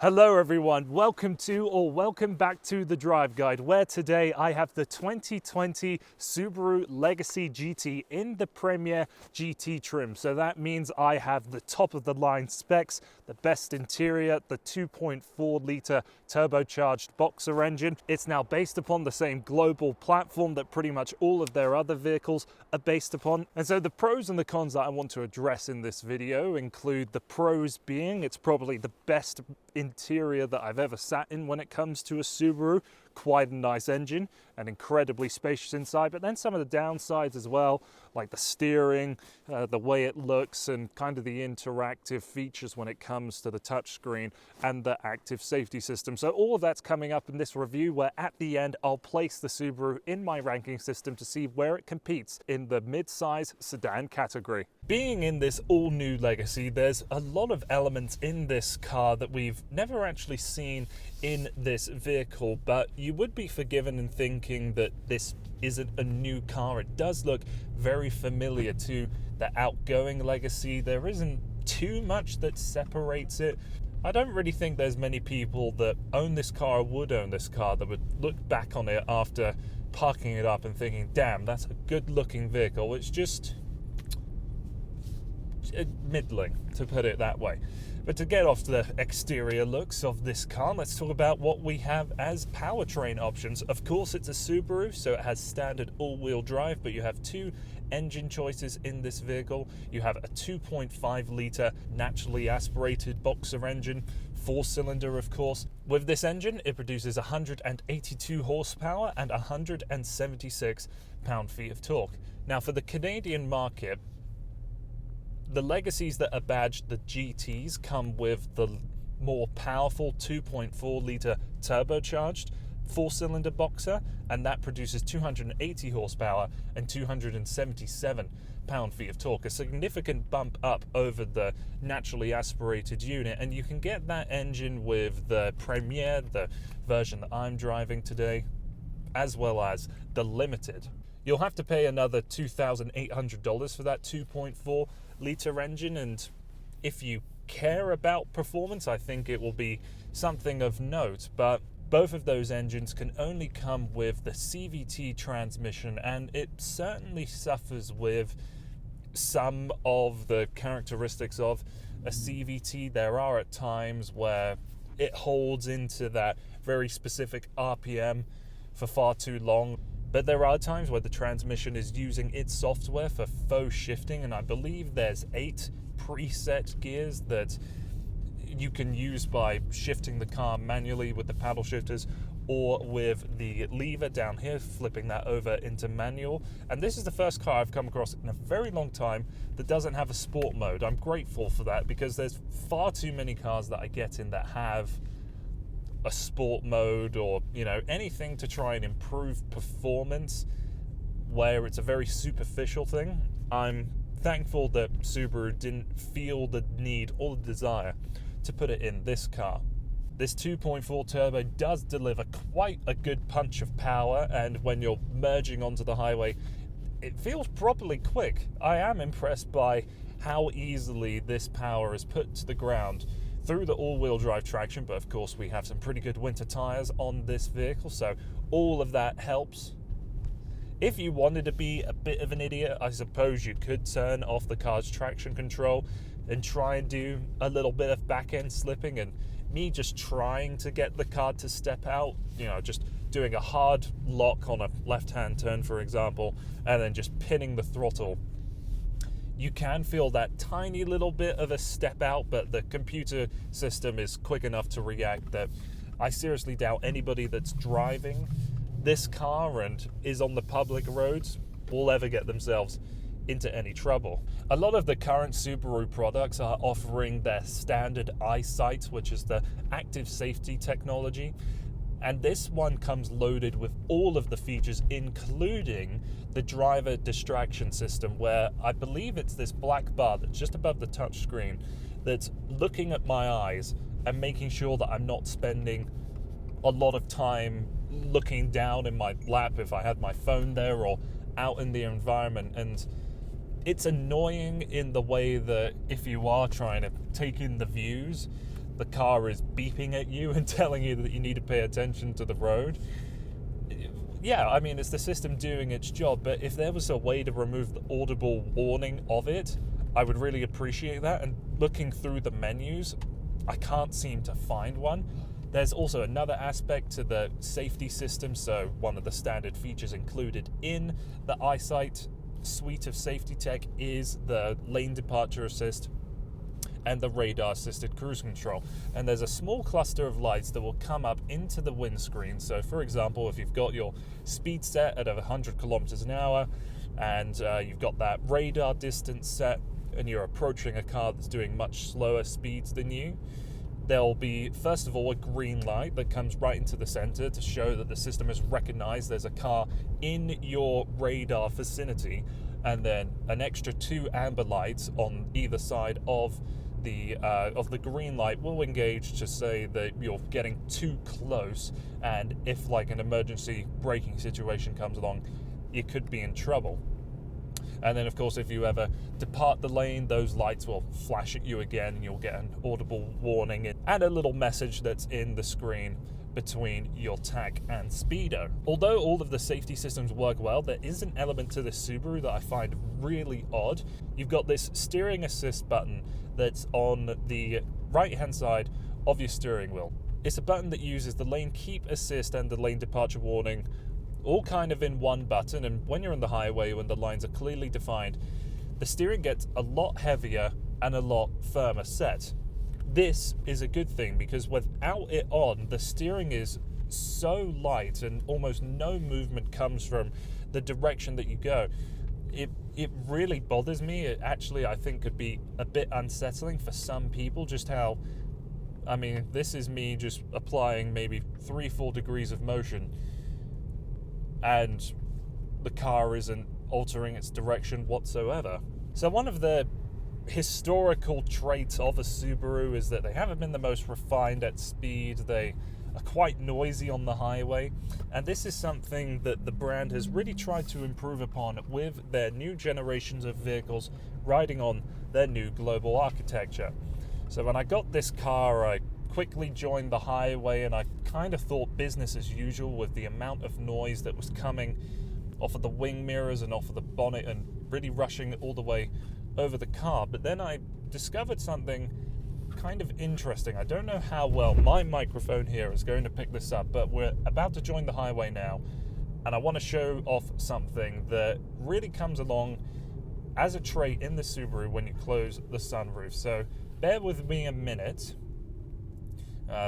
Hello everyone, welcome back to The Drive Guide, where today I have the 2020 Subaru Legacy GT in the Premier GT trim. So that means I have the top of the line specs, the best interior, the 2.4 litre turbocharged boxer engine. It's now based upon the same global platform that pretty much all of their other vehicles are based upon. And so the pros and the cons that I want to address in this video include the pros being it's probably the best interior that I've ever sat in when it comes to a Subaru. Quite a nice engine and incredibly spacious inside, but then some of the downsides as well, like the steering, the way it looks, and kind of the interactive features when it comes to the touchscreen and the active safety system. So all of that's coming up in this review, where at the end I'll place the Subaru in my ranking system to see where it competes in the mid-size sedan category. Being in this all-new Legacy, there's a lot of elements in this car that we've never actually seen in this vehicle, but you would be forgiven in thinking that this isn't a new car. It does look very familiar to the outgoing Legacy. There isn't too much that separates it. I don't really think there's many people that own this car or would own this car that would look back on it after parking it up and thinking, damn, that's a good looking vehicle. It's just middling, to put it that way. But to get off the exterior looks of this car, let's talk about what we have as powertrain options. Of course, it's a Subaru, so it has standard all-wheel drive, but you have two engine choices in this vehicle. You have a 2.5 litre naturally aspirated boxer engine, 4-cylinder of course. With this engine, it produces 182 horsepower and 176 pound-feet of torque. Now, for the Canadian market, the Legacies that are badged the GTs come with the more powerful 2.4 litre turbocharged 4-cylinder boxer, and that produces 280 horsepower and 277 pound-feet of torque, a significant bump up over the naturally aspirated unit. And you can get that engine with the Premier, the version that I'm driving today, as well as the Limited. You'll have to pay another $2,800 for that 2.4 litre engine, and if you care about performance, I think it will be something of note. But both of those engines can only come with the CVT transmission, and it certainly suffers with some of the characteristics of a CVT. There are at times where it holds into that very specific RPM for far too long. But there are times where the transmission is using its software for faux shifting, and I believe there's 8 preset gears that you can use by shifting the car manually with the paddle shifters or with the lever down here, flipping that over into manual. And this is the first car I've come across in a very long time that doesn't have a sport mode. I'm grateful for that, because there's far too many cars that I get in that have a sport mode, or anything to try and improve performance, where it's a very superficial thing. I'm thankful that Subaru didn't feel the need or the desire to put it in this car. This 2.4 turbo does deliver quite a good punch of power, and when you're merging onto the highway, it feels properly quick. I am impressed by how easily this power is put to the ground through the all-wheel drive traction, but of course we have some pretty good winter tires on this vehicle, so all of that helps. If you wanted to be a bit of an idiot, I suppose you could turn off the car's traction control and try and do a little bit of back-end slipping, and me just trying to get the car to step out, just doing a hard lock on a left-hand turn, for example, and then just pinning the throttle. You can feel that tiny little bit of a step out, but the computer system is quick enough to react that I seriously doubt anybody that's driving this car and is on the public roads will ever get themselves into any trouble. A lot of the current Subaru products are offering their standard eyesight, which is the active safety technology. And this one comes loaded with all of the features, including the driver distraction system, where I believe it's this black bar that's just above the touchscreen that's looking at my eyes and making sure that I'm not spending a lot of time looking down in my lap if I had my phone there or out in the environment. And it's annoying in the way that if you are trying to take in the views, the car is beeping at you and telling you that you need to pay attention to the road. Yeah, I mean, it's the system doing its job, but if there was a way to remove the audible warning of it, I would really appreciate that. And looking through the menus, I can't seem to find one. There's also another aspect to the safety system. So one of the standard features included in the EyeSight suite of safety tech is the lane departure assist and the radar assisted cruise control. And there's a small cluster of lights that will come up into the windscreen. So for example, if you've got your speed set at 100 kilometers an hour and you've got that radar distance set and you're approaching a car that's doing much slower speeds than you, there'll be, first of all, a green light that comes right into the center to show that the system has recognized there's a car in your radar vicinity, and then an extra 2 amber lights on either side of the green light will engage to say that you're getting too close, and if like an emergency braking situation comes along, you could be in trouble. And then, of course, if you ever depart the lane, those lights will flash at you again, and you'll get an audible warning and a little message that's in the screen between your tach and speedo. Although all of the safety systems work well, there is an element to this Subaru that I find really odd. You've got this steering assist button that's on the right-hand side of your steering wheel. It's a button that uses the lane keep assist and the lane departure warning all kind of in one button, and when you're on the highway, when the lines are clearly defined, the steering gets a lot heavier and a lot firmer set. This is a good thing because without it on, the steering is so light and almost no movement comes from the direction that you go. It really bothers me. It actually, I think, could be a bit unsettling for some people, just how, I mean, this is me just applying maybe 3-4 degrees of motion and the car isn't altering its direction whatsoever. So one of the historical traits of a Subaru is that they haven't been the most refined at speed. They are quite noisy on the highway, and this is something that the brand has really tried to improve upon with their new generations of vehicles riding on their new global architecture. So when I got this car, I quickly joined the highway, and I kind of thought business as usual with the amount of noise that was coming off of the wing mirrors and off of the bonnet and really rushing all the way over the car. But then I discovered something kind of interesting. I don't know how well my microphone here is going to pick this up, but we're about to join the highway now, and I want to show off something that really comes along as a trait in the Subaru when you close the sunroof. So bear with me a minute.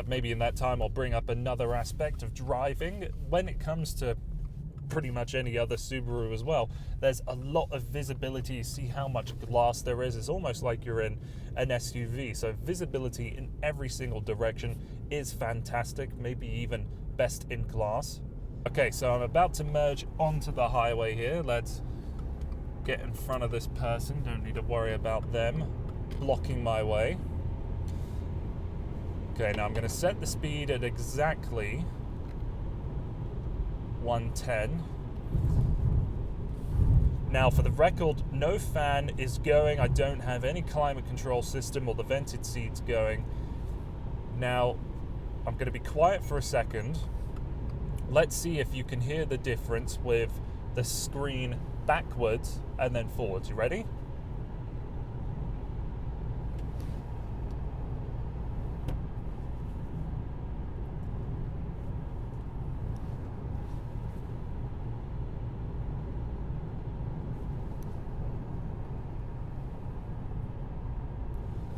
Maybe in that time I'll bring up another aspect of driving. When it comes to pretty much any other Subaru as well, there's a lot of visibility. You see how much glass there is. It's almost like you're in an SUV. So visibility in every single direction is fantastic, maybe even best in class. Okay, so I'm about to merge onto the highway here. Let's get in front of this person. Don't need to worry about them blocking my way. Okay, now I'm going to set the speed at exactly 110. Now, for the record, no fan is going. I don't have any climate control system or the vented seats going. Now, I'm going to be quiet for a second. Let's see if you can hear the difference with the screen backwards and then forwards. You ready?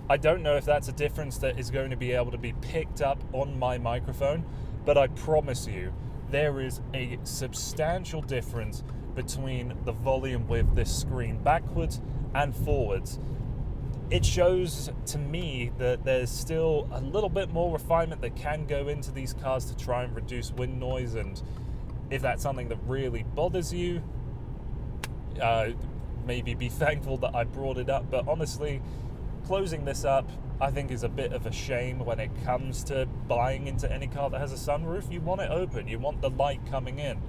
I don't know if that's a difference that is going to be able to be picked up on my microphone, but I promise you, there is a substantial difference between the volume with this screen backwards and forwards. It shows to me that there's still a little bit more refinement that can go into these cars to try and reduce wind noise, and if that's something that really bothers you, maybe be thankful that I brought it up. But honestly, closing this up, I think, is a bit of a shame when it comes to buying into any car that has a sunroof. You want it open, you want the light coming in.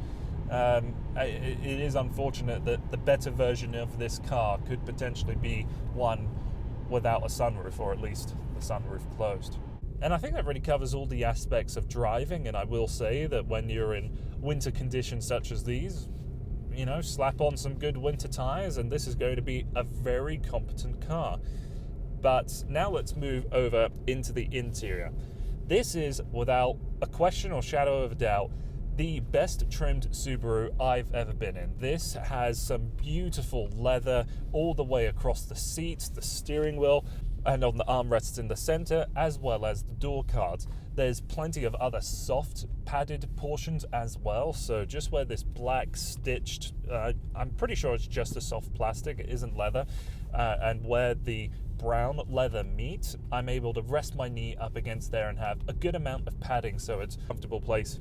It is unfortunate that the better version of this car could potentially be one without a sunroof, or at least the sunroof closed. And I think that really covers all the aspects of driving, and I will say that when you're in winter conditions such as these, you know, slap on some good winter tires and this is going to be a very competent car. But now let's move over into the interior. This is, without a question or shadow of a doubt, the best trimmed Subaru I've ever been in. This has some beautiful leather all the way across the seats, the steering wheel, and on the armrests in the center, as well as the door cards. There's plenty of other soft padded portions as well, so just where this black stitched, I'm pretty sure it's just a soft plastic, it isn't leather, and where the brown leather meet, I'm able to rest my knee up against there and have a good amount of padding, so it's a comfortable place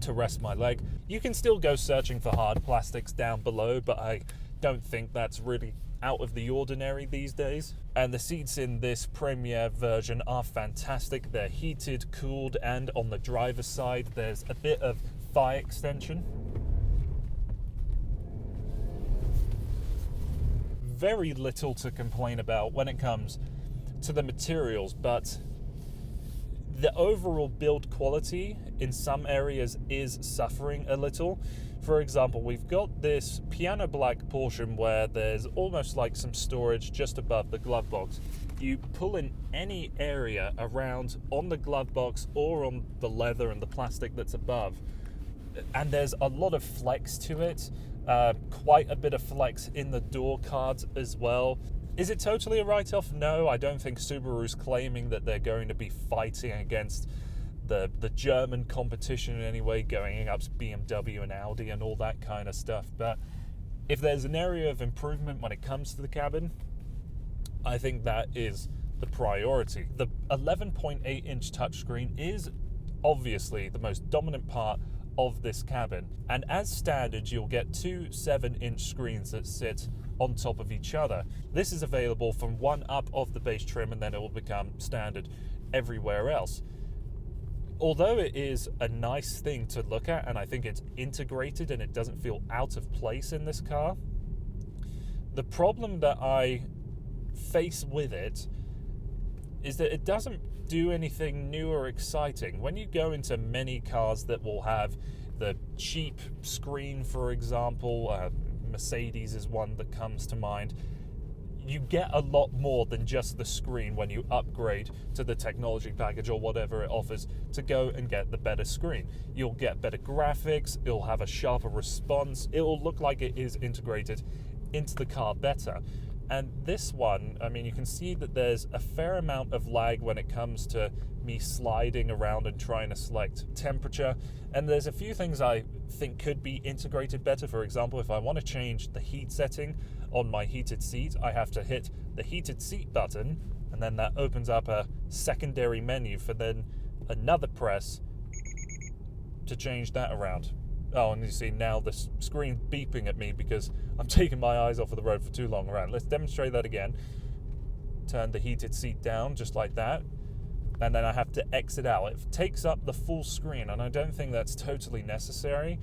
to rest my leg. You can still go searching for hard plastics down below, but I don't think that's really out of the ordinary these days. And the seats in this Premier version are fantastic. They're heated, cooled, and on the driver's side there's a bit of thigh extension. Very little to complain about when it comes to the materials, but the overall build quality in some areas is suffering a little. For example, we've got this piano black portion where there's almost like some storage just above the glove box. You pull in any area around on the glove box or on the leather and the plastic that's above, and there's a lot of flex to it, quite a bit of flex in the door cards as well. Is it totally a write-off? No, I don't think Subaru's claiming that they're going to be fighting against the German competition in any way, going up to BMW and Audi and all that kind of stuff. But if there's an area of improvement when it comes to the cabin, I think that is the priority. The 11.8-inch touchscreen is obviously the most dominant part of this cabin, and as standard you'll get two 7-inch screens that sit on top of each other. This is available from one up of the base trim, and then it will become standard everywhere else. Although it is a nice thing to look at, and I think it's integrated and it doesn't feel out of place in this car, the problem that I face with it is that it doesn't do anything new or exciting. When you go into many cars that will have the cheap screen, for example, Mercedes is one that comes to mind, you get a lot more than just the screen when you upgrade to the technology package or whatever it offers to go and get the better screen. You'll get better graphics, it'll have a sharper response, it will look like it is integrated into the car better. And this one, I mean, you can see that there's a fair amount of lag when it comes to me sliding around and trying to select temperature. And there's a few things I think could be integrated better. For example, if I want to change the heat setting on my heated seat, I have to hit the heated seat button, and then that opens up a secondary menu for then another press to change that around. Oh, and you see now the screen beeping at me because I'm taking my eyes off of the road for too long around. Let's demonstrate that again. Turn the heated seat down just like that, and then I have to exit out. It takes up the full screen, and I don't think that's totally necessary.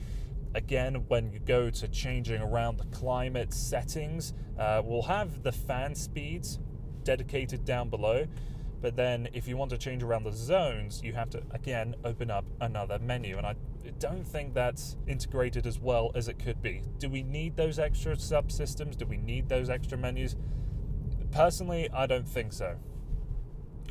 Again, when you go to changing around the climate settings, we'll have the fan speeds dedicated down below, but then if you want to change around the zones, you have to, again, open up another menu, and I don't think that's integrated as well as it could be. Do we need those extra subsystems? Do we need those extra menus? Personally, I don't think so.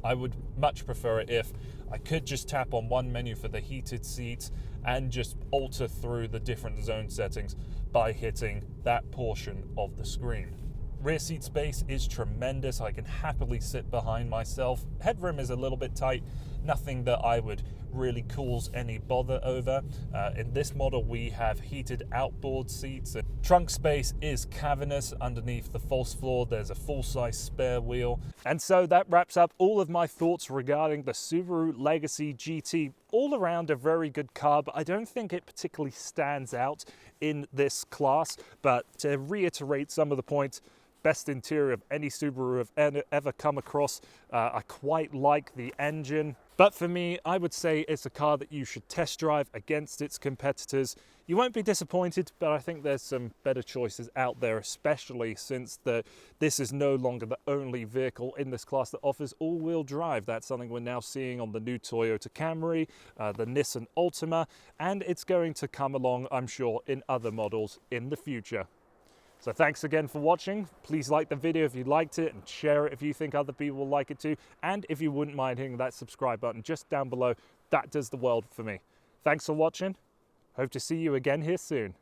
I would much prefer it if I could just tap on one menu for the heated seats and just alter through the different zone settings by hitting that portion of the screen. Rear seat space is tremendous. I can happily sit behind myself. Headroom is a little bit tight, nothing that I would really cause any bother over. In this model we have heated outboard seats. Trunk space is cavernous underneath the false floor. There's a full-size spare wheel. And so that wraps up all of my thoughts regarding the Subaru Legacy GT. All around a very good car, but I don't think it particularly stands out in this class. But to reiterate some of the points, best interior of any Subaru I've ever come across. I quite like the engine. But for me, I would say it's a car that you should test drive against its competitors. You won't be disappointed, but I think there's some better choices out there, especially since this is no longer the only vehicle in this class that offers all-wheel drive. That's something we're now seeing on the new Toyota Camry, the Nissan Altima, and it's going to come along, I'm sure, in other models in the future. So thanks again for watching. Please like the video if you liked it and share it if you think other people will like it too. And if you wouldn't mind hitting that subscribe button just down below, that does the world for me. Thanks for watching. Hope to see you again here soon.